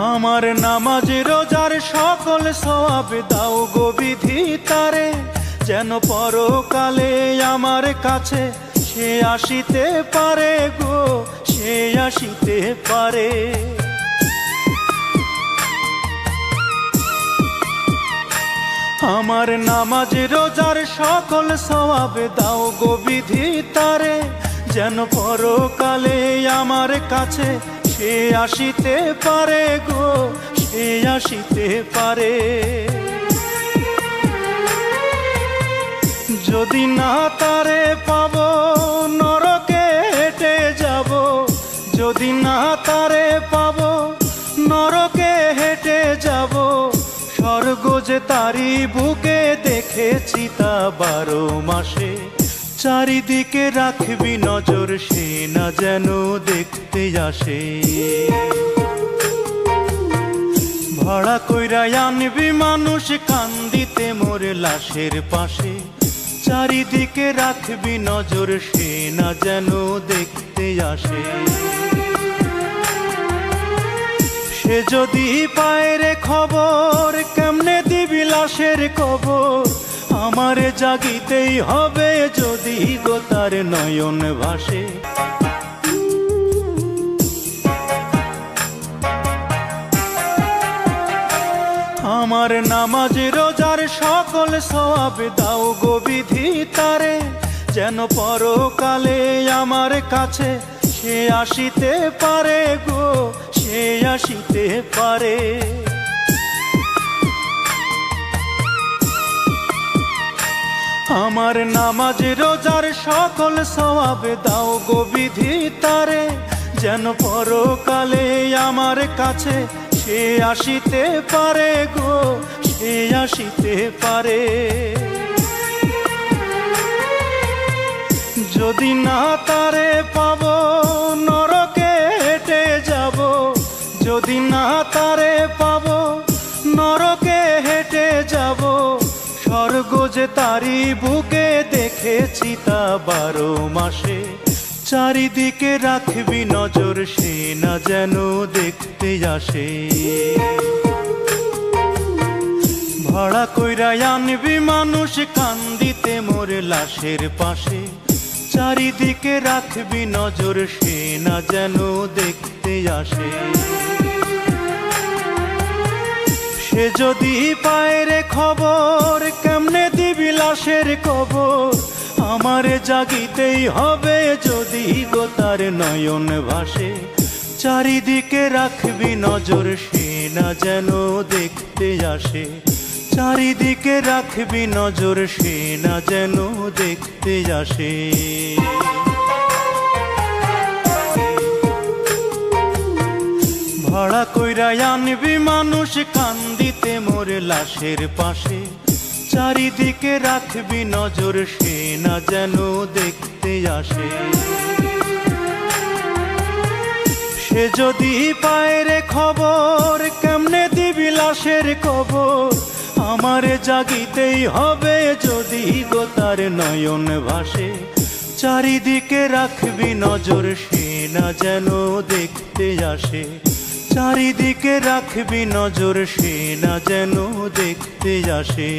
আমার নামাজ রোজার সকল সওয়াব দাও গো বিধি তারে, যেন পরকালে আমার কাছে সে আসিতে পারে গো, সে আসিতে পারে। আমার নামাজ রোজার সকল সওয়াব দাও গো বিধি তারে, যেন পরকালে আমার কাছে সে আসিতে পারে গো, সে আসিতে পারে। যদি না তারে পাবো নরকে হেঁটে যাব, যদি না তারে পাবো নরকে হেঁটে যাব। স্বর্গ যে তারি বুকে দেখেছি তা 12 মাসে, চারিদিকে রাখবি নজর সে না যেন দেখতে আসে। ভাড়া কইরা আনবি মানুষ কান্দিতে মোর লাশের পাশে, চারিদিকে রাখবি নজর সে না যেন দেখতে আসে। সে যদি পায় রে খবর কেমনে দিবি লাশের কবর, আমারে জাগিতেই হবে যদি গো তার নয়ন ভাসে। আমার নামাজ রোজার সকল সওয়াব দাও গো বিধি তারে, যেন পরকালে আমার কাছে সে আসিতে পারে গো, সে আসিতে পারে। আমার নামাজ রোজার সকল সওয়াব দাও গো বিধি তারে, যেন পরকালে আমার কাছে সে আসিতে পারে গো, সে আসিতে পারে। যদি না তারে পাবো নরকে হেঁটে যাব, যদি না তারে পাবো নরকে হেঁটে যাব। স্বর্গ যে তারি বুকে দেখেছি তা 12 মাসে, চারিদিকে রাখবি নজর সে না যেন দেখতে আসে। ভাড়া কইরা আনবি মানুষ কান্দিতে মোর লাশের পাশে, চারিদিকে রাখবি নজর সে না যেন দেখতে আসে। সে যদি পায় রে খবর কেমনে দিবি লাশের কবর, আমারে জাগিতেই হবে যদি গো তার নয়ন ভাসে। চারিদিকে রাখবি নজর সে না যেন দেখতে আসে, চারিদিকে রাখবি নজর সে না যেন দেখতে আসে। ভাড়া কইরা আনবি মানুষ কান্দিতে মোর লাশের পাশে, চারিদিকে রাখবি নজর সে না যেন দেখতে আসে। সে যদি পায় রে খবর কেমনে দিবি লাশের কবর, আমারে জাগিতেই হবে যদি গো তার নয়ন ভাসে। চারিদিকে রাখবি নজর সে না যেন দেখতে আসে, চারিদিকে রাখবি নজর সে না যেন দেখতে আসে।